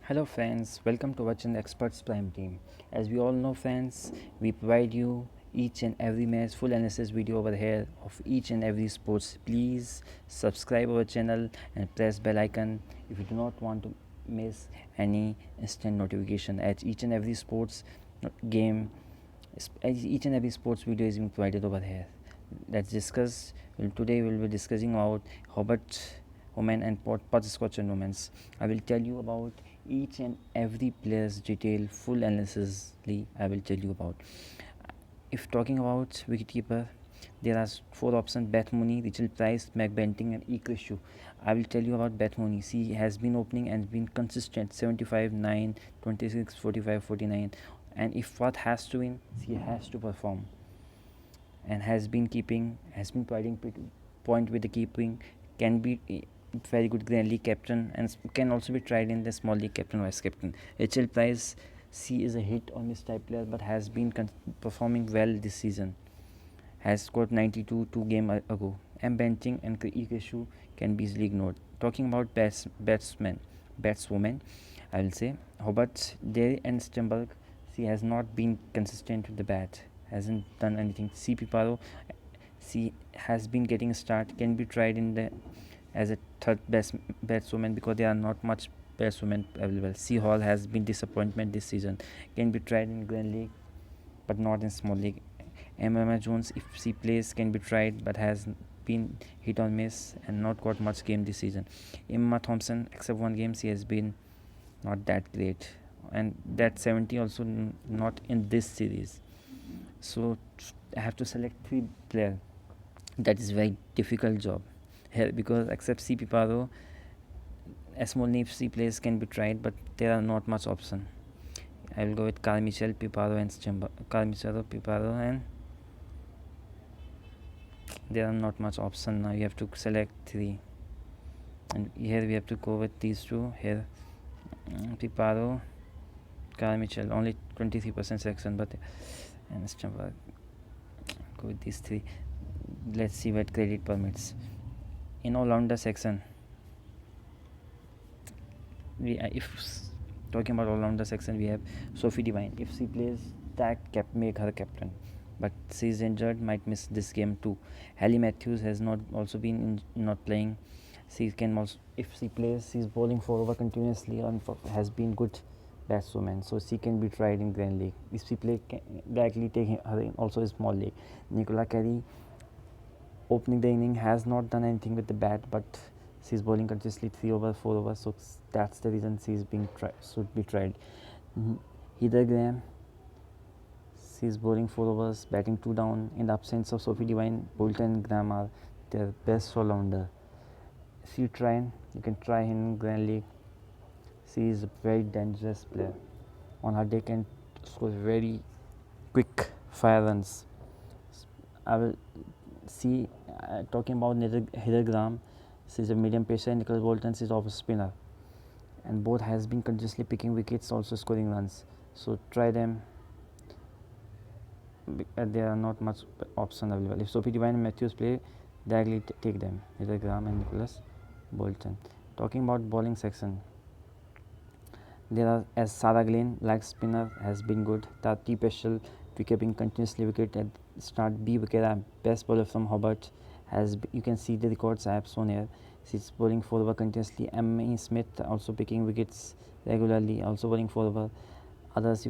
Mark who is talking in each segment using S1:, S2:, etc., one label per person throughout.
S1: Hello friends, welcome to watching the Experts Prime Team. As we all know friends, we provide you each and every match full analysis video over here of each and every sports. Please subscribe our channel and press bell icon if you do not want to miss any instant notification as each and every sports game as each and every sports video is being provided over here. Let's discuss. Today we'll be discussing about Hobart women and Scotch and women's. I will tell you about each and every player's detail, full analysis. I will tell you about. If talking about wicketkeeper, there are four options: Beth Mooney, Rachel Price, Meg Benting, and Ikrishu. I will tell you about Beth Mooney. She has been opening and been consistent 75, 9, 26, 45, 49. And if what has to win, she has to perform and has been providing point with the keeping, can be very good Grand League captain and can also be tried in the small league captain vice captain. HL Price, she is a hit or miss type player but has been performing well this season. Has scored 92 2 game ago. M Benting and Ikeshu can be easily ignored. Talking about batswoman, I will say Hobart, Derry and Stemberg. She has not been consistent with the bat, hasn't done anything. CP Paro, she has been getting a start, can be tried in the as a third best batswoman because there are not much batswomen available. C Hall has been disappointment this season, can be tried in Grand League but not in small league. Emma Jones, if she plays, can be tried but has been hit or miss and not got much game this season. Emma Thompson, except one game, she has been not that great, and that 70 also not in this series. So I have to select three players. That is very difficult job here because except CP Paro, a small name C players can be tried, but there are not much option. I will go with Carl Mitchell, Piparo, and Carl Mitchell, Piparo, and there are not much option. Now you have to select three, and here we have to go with these two. Here, Piparo, Carl Mitchell, only 23% selection, but and Stemberg. Go with these three. Let's see what credit permits. In all-rounder section, if talking about all-rounder section, we have Sophie Devine. If she plays, that make her captain, but she is injured, might miss this game too. Hallie Matthews has not also been not playing. She can also, if she plays, she's bowling 4 over continuously and has been good batswoman, so she can be tried in Grand League. If she play, directly take her in also a small league. Nicola Carey, opening the inning, has not done anything with the bat, but she's bowling continuously 3 over, 4 over, so that's the reason she's being should be tried. Heather Graham, she's bowling 4 overs, batting 2 down. In the absence of Sophie Devine, Bolton and Graham are their best all-rounder. If you can try in Grand League. She is a very dangerous player. On her day can score very quick fire runs. I will see talking about Heather Graham. She's a medium pacer, and Nicholas Bolton is off spinner, and both has been continuously picking wickets, also scoring runs. So try them. There are not much option available. If Sophie Devine and Matthews play, directly take them. Heather Graham and Nicholas Bolton. Talking about bowling section, there are as Sarah Glenn, leg spinner, has been good. Tati Peschel, keeping continuously wicket at start. B Vikera, best bowler from Hobart, you can see the records I have shown here. She's bowling 4 over continuously. M.E. Smith also picking wickets regularly, also bowling 4 over. Others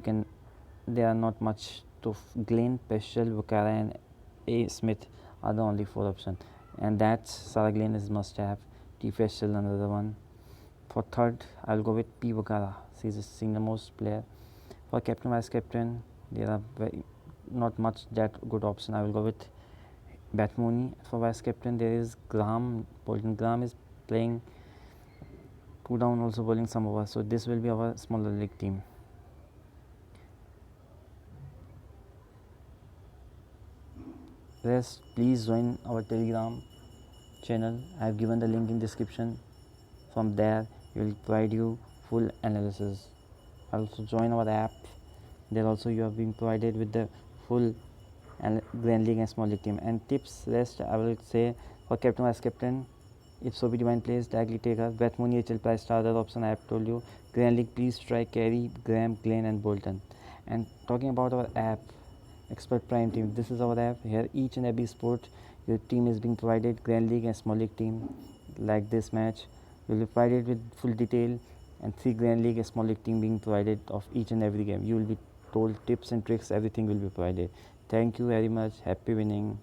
S1: there are not much to Glenn, Peschel, Vikera, and A. Smith are the only 4 options, and that Sarah Glenn is must have. T. Peschel another one. For third, I'll go with P. Vakara. She's a senior most player. For captain, vice captain, there are not much that good option. I will go with Beth Mooney. For vice captain, there is Graham. Bolton Graham is playing 2 down, also bowling some over. So this will be our smaller league team. Rest, please join our Telegram channel. I have given the link in description. From there, we will provide you full analysis. Also join our app. There also you have been provided with the full Grand League and small league team and tips. Rest I will say for captain, vice captain, If Sophie Divine plays, directly take her. Beth Mooney, HL Price Star, other option I have told you. Grand League, please try Carey, Graham, Glenn and Bolton. And talking about our app, Expert Prime Team, this is our app. Here each and every sport your team is being provided. Grand League and Small League team, like this match, will be provided with full detail, and 3 Grand League and Small League team being provided of each and every game. You will be told tips and tricks, everything will be provided. Thank you very much. Happy winning.